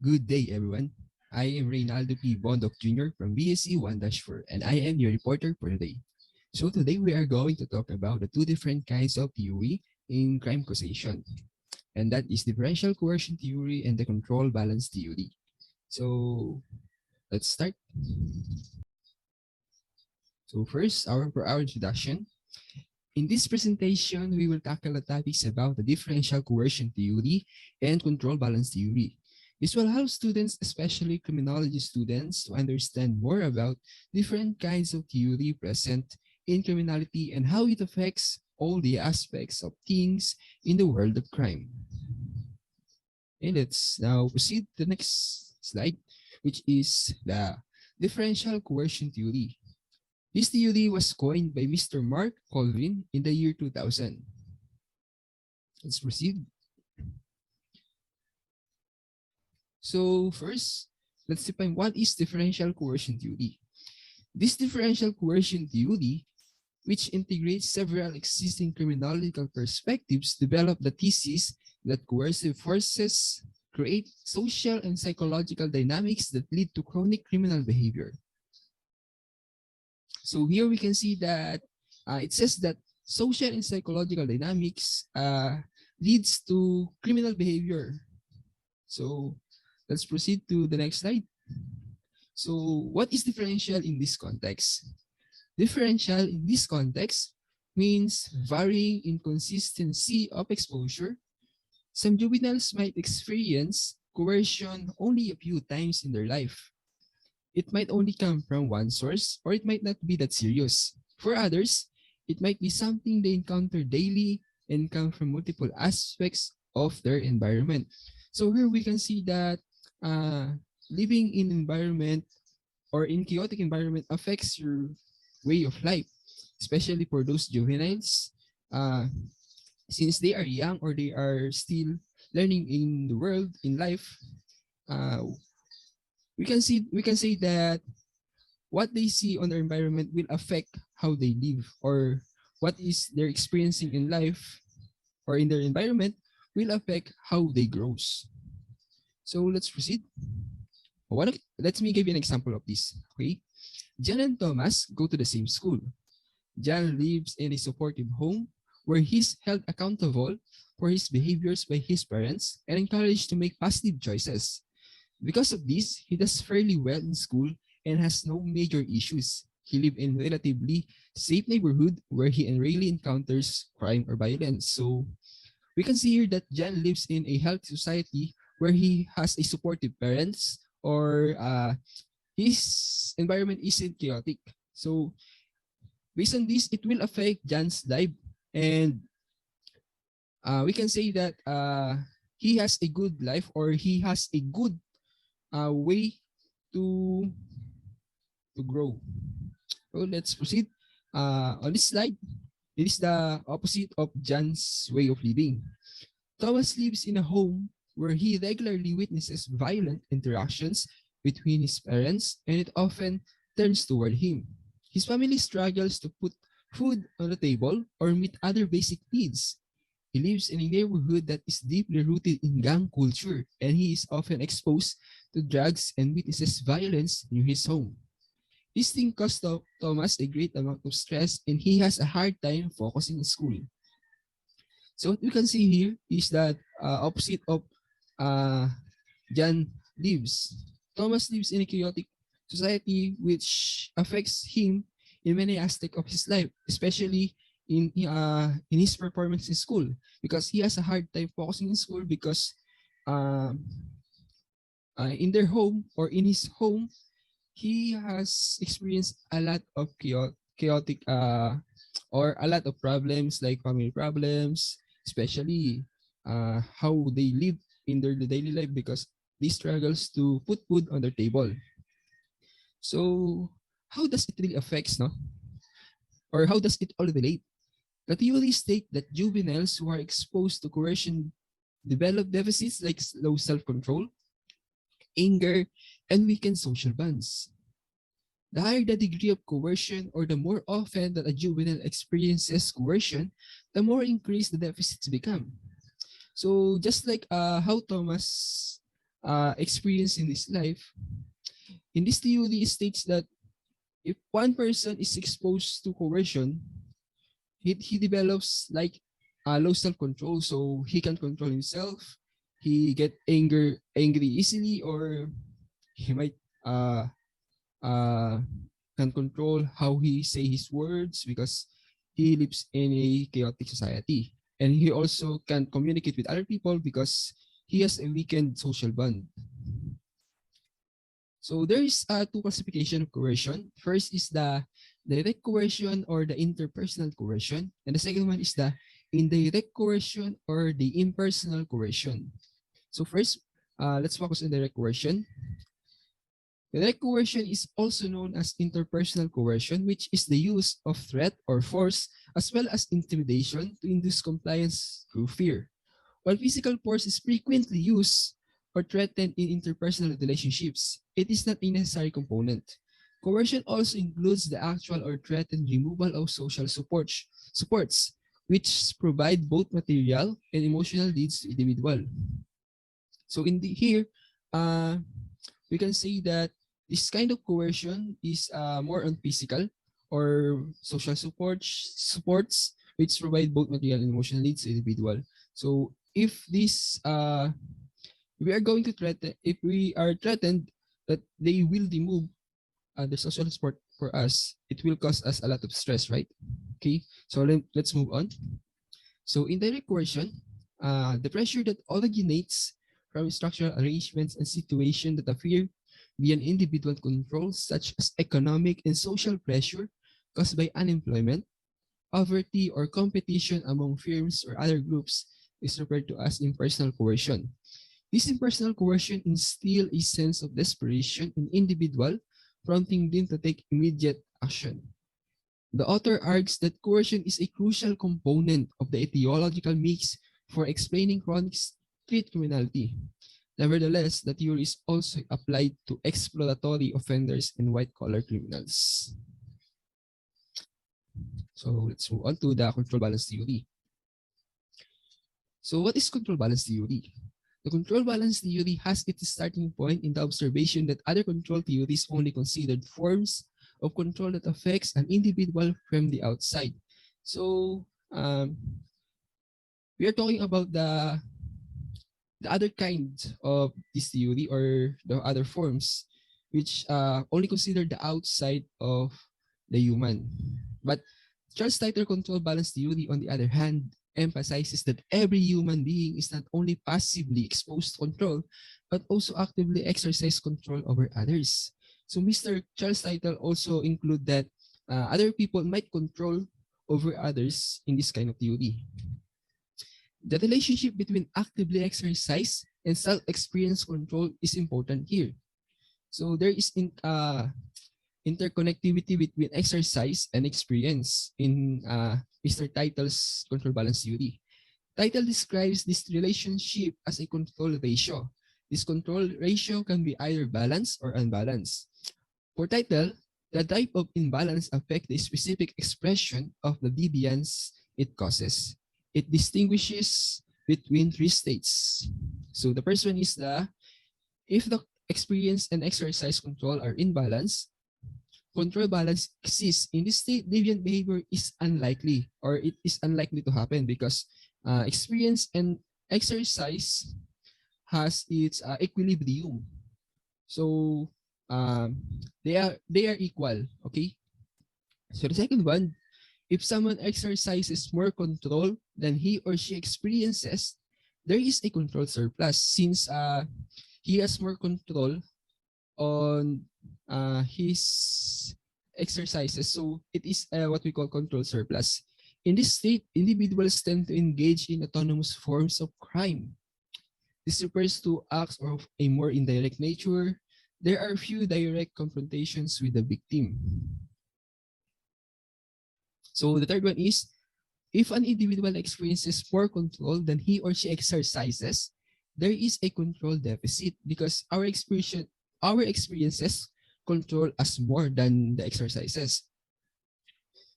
Good day, everyone. I am Reynaldo P. Bondoc Jr. from BSC 1-4, and I am your reporter for today. So today we are going to talk about the two different kinds of theory in crime causation, and that is differential coercion theory and the control balance theory. So let's start. So first, for our introduction, in this presentation, we will tackle the topics about the differential coercion theory and control balance theory. This will help students, especially criminology students, to understand more about different kinds of theory present in criminality and how it affects all the aspects of things in the world of crime. And let's now proceed to the next slide, which is the differential coercion theory. This theory was coined by Mr. Mark Colvin in the year 2000. Let's proceed. So first, let's define what is differential coercion theory. This differential coercion theory, which integrates several existing criminological perspectives, developed the thesis that coercive forces create social and psychological dynamics that lead to chronic criminal behavior. So here we can see that it says that social and psychological dynamics leads to criminal behavior. So let's proceed to the next slide. So what is differential in this context? Differential in this context means varying inconsistency of exposure. Some juveniles might experience coercion only a few times in their life. It might only come from one source, or it might not be that serious. For others, it might be something they encounter daily and come from multiple aspects of their environment. So here we can see that living in environment or in chaotic environment affects your way of life, especially for those juveniles. Since they are young or they are still learning in the world, in life, we can say that what they see on their environment will affect how they live, or what is they're experiencing in life or in their environment will affect how they grows. So let's proceed. Let me give you an example of this. Okay, John and Thomas go to the same school. John lives in a supportive home where he's held accountable for his behaviors by his parents and encouraged to make positive choices. Because of this, he does fairly well in school and has no major issues. He lives in a relatively safe neighborhood where he rarely encounters crime or violence. So we can see here that John lives in a healthy society where he has a supportive parents, or his environment isn't chaotic. So based on this, it will affect John's life, and we can say that he has a good life, or he has a good way to grow. So let's proceed. On this slide, it is the opposite of John's way of living. Thomas lives in a home where he regularly witnesses violent interactions between his parents, and it often turns toward him. His family struggles to put food on the table or meet other basic needs. He lives in a neighborhood that is deeply rooted in gang culture, and he is often exposed to drugs and witnesses violence near his home. This thing caused Thomas a great amount of stress, and he has a hard time focusing in school. So what we can see here is that opposite of John lives. Thomas lives in a chaotic society which affects him in many aspects of his life, especially in his performance in school, because he has a hard time focusing in school because in their home or in his home, he has experienced a lot of chaotic or a lot of problems, like family problems, especially how they live in their daily life because they struggles to put food on their table. So how does it really affects, no? Or how does it all relate? The theory state that juveniles who are exposed to coercion develop deficits like low self-control, anger, and weakened social bonds. The higher the degree of coercion, or the more often that a juvenile experiences coercion, the more increased the deficits become. So just like how Thomas experience in this life, in this theory, it states that if one person is exposed to coercion, he develops like low self-control, so he can control himself. He get angry easily, or he might uh, uh, can control how he say his words because he lives in a chaotic society. And he also can communicate with other people because he has a weakened social bond. So there is two classification of coercion. First is the direct coercion or the interpersonal coercion. And the second one is the indirect coercion or the impersonal coercion. So first, let's focus on direct coercion. Direct coercion is also known as interpersonal coercion, which is the use of threat or force as well as intimidation to induce compliance through fear. While physical force is frequently used or threatened in interpersonal relationships, it is not a necessary component. Coercion also includes the actual or threatened removal of social supports, which provide both material and emotional needs to individual. So here, uh, we can say that this kind of coercion is more on physical or social supports which provide both material and emotional needs to individual. So if this we are going to threaten, if we are threatened that they will remove the social support for us, it will cause us a lot of stress, right? Okay, so let's move on. So indirect coercion, the pressure that originates from structural arrangements and situations that appear beyond individual control, such as economic and social pressure caused by unemployment, poverty, or competition among firms or other groups, is referred to as impersonal coercion. This impersonal coercion instills a sense of desperation in individual, prompting them to take immediate action. The author argues that coercion is a crucial component of the etiological mix for explaining chronic street criminality. Nevertheless, the theory is also applied to exploratory offenders and white-collar criminals. So let's move on to the control balance theory. So what is control balance theory? The control balance theory has its starting point in the observation that other control theories only considered forms of control that affects an individual from the outside. So we are talking about the other kind of this theory or the other forms which only consider the outside of the human. But Charles Titer control balance theory, on the other hand, emphasizes that every human being is not only passively exposed to control, but also actively exercise control over others. So Mr. Charles Titer also include that other people might control over others in this kind of theory. The relationship between actively exercise and self-experience control is important here. So there is interconnectivity between exercise and experience in Mr. Titel's control balance theory. Title describes this relationship as a control ratio. This control ratio can be either balanced or unbalanced. For Title, the type of imbalance affects the specific expression of the deviance it causes. It distinguishes between three states. So the first one is if the experience and exercise control are in balance, control balance exists. In this state, deviant behavior is unlikely, or it is unlikely to happen because experience and exercise has its equilibrium. So they are equal. Okay. So the second one, if someone exercises more control than he or she experiences, there is a control surplus since he has more control on his exercises. So it is what we call control surplus. In this state, individuals tend to engage in autonomous forms of crime. This refers to acts of a more indirect nature. There are few direct confrontations with the victim. So the third one is, if an individual experiences more control than he or she exercises, there is a control deficit because our experiences control us more than the exercises.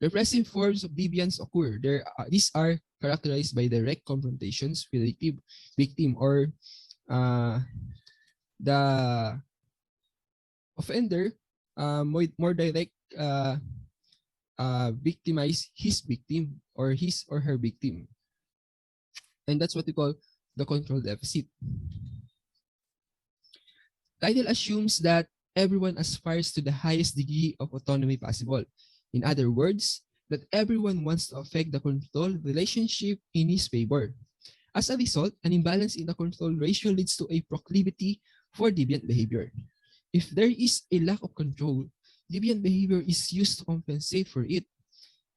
Repressive forms of deviance occur. These are characterized by direct confrontations with the victim or the offender more direct victimize his victim or his or her victim. And that's what we call the control deficit. Title assumes that everyone aspires to the highest degree of autonomy possible. In other words, that everyone wants to affect the control relationship in his favor. As a result, an imbalance in the control ratio leads to a proclivity for deviant behavior. If there is a lack of control, deviant behavior is used to compensate for it.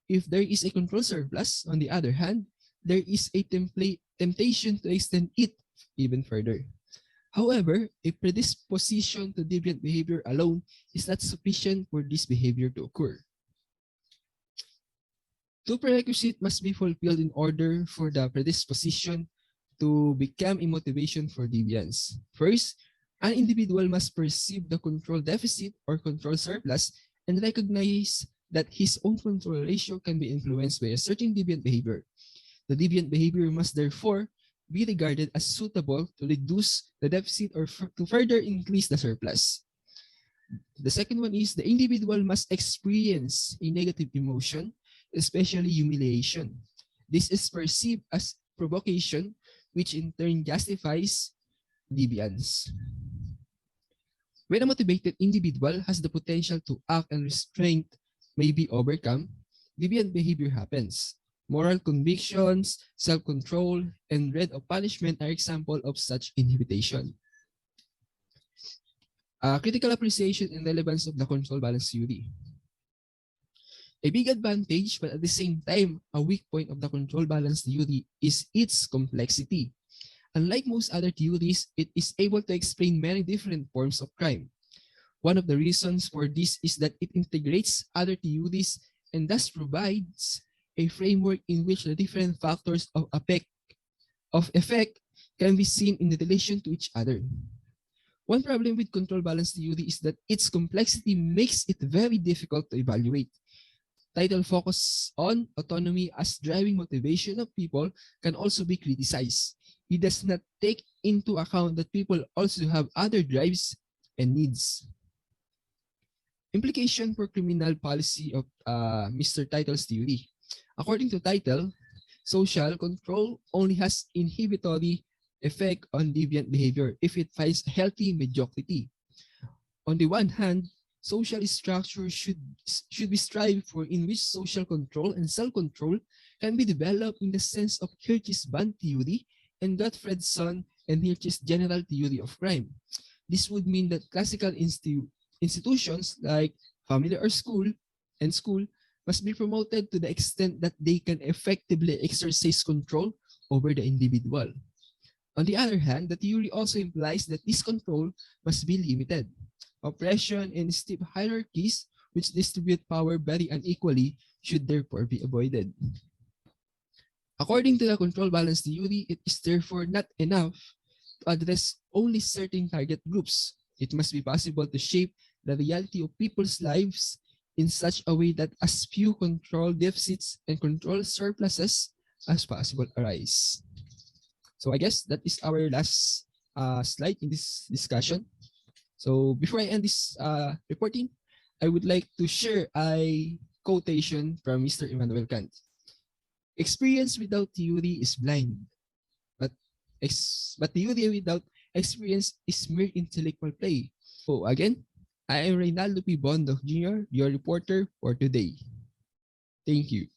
If there is a control surplus, on the other hand, there is a temptation to extend it even further. However, a predisposition to deviant behavior alone is not sufficient for this behavior to occur. Two prerequisites must be fulfilled in order for the predisposition to become a motivation for deviance. First, an individual must perceive the control deficit or control surplus and recognize that his own control ratio can be influenced by a certain deviant behavior. The deviant behavior must therefore be regarded as suitable to reduce the deficit or to further increase the surplus. The second one is the individual must experience a negative emotion, especially humiliation. This is perceived as provocation, which in turn justifies deviance. When a motivated individual has the potential to act and restraint may be overcome, deviant behavior happens. Moral convictions, self-control, and dread of punishment are examples of such inhibition. Critical appreciation and relevance of the control balance theory. A big advantage, but at the same time, a weak point of the control balance theory is its complexity. Unlike most other theories, it is able to explain many different forms of crime. One of the reasons for this is that it integrates other theories and thus provides a framework in which the different factors of effect can be seen in relation to each other. One problem with control balance theory is that its complexity makes it very difficult to evaluate. Title focus on autonomy as driving motivation of people can also be criticized. It does not take into account that people also have other drives and needs. Implication for criminal policy of Mr. Title's theory. According to Title, social control only has inhibitory effect on deviant behavior if it finds healthy mediocrity. On the one hand, social structure should be strived for in which social control and self-control can be developed in the sense of Hirsch's band theory and Gottfredson and Hirsch's general theory of crime. This would mean that classical institutions like family or school must be promoted to the extent that they can effectively exercise control over the individual. On the other hand, the theory also implies that this control must be limited. Oppression and steep hierarchies which distribute power very unequally should therefore be avoided. According to the control balance theory, it is therefore not enough to address only certain target groups. It must be possible to shape the reality of people's lives in such a way that as few control deficits and control surpluses as possible arise. So I guess that is our last slide in this discussion. So before I end this reporting, I would like to share a quotation from Mr. Immanuel Kant. Experience without theory is blind, but theory without experience is mere intellectual play. So again, I am Reynaldo P. Bondo Jr., your reporter for today. Thank you.